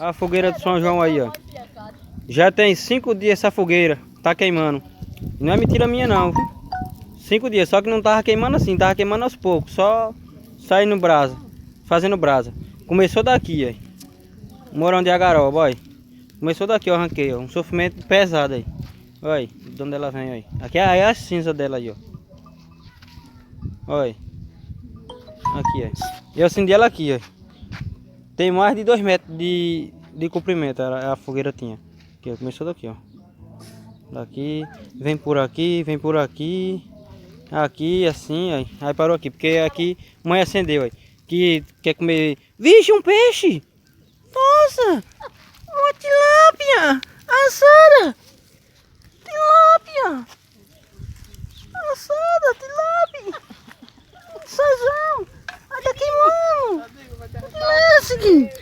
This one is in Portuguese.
A fogueira do São João aí, ó. Já tem 5 dias essa fogueira. Tá queimando. Não é mentira minha não, viu? 5 dias, só que não tava queimando assim, tava queimando aos poucos. Só saindo brasa. Fazendo brasa. Começou daqui, ó. Morão de Agaroba, olha. Começou daqui, eu arranquei, ó. Um sofrimento pesado aí. Olha, de onde ela vem, olha. Aqui é a cinza dela aí, ó. Olha. Aqui, ó. Eu acendi ela aqui, ó. Tem mais de 2 metros de comprimento, a fogueira tinha. Aqui, ó. Começou daqui, ó. Daqui, vem por aqui, vem por aqui. Aqui, assim, ó. Aí parou aqui, porque aqui mãe acendeu, ó. Que quer comer. Vixe, um peixe! Nossa! Uma tilápia! Assada! Tilápia! Assada, tilápia! Sazão! Ai, tá queimando! Lasque!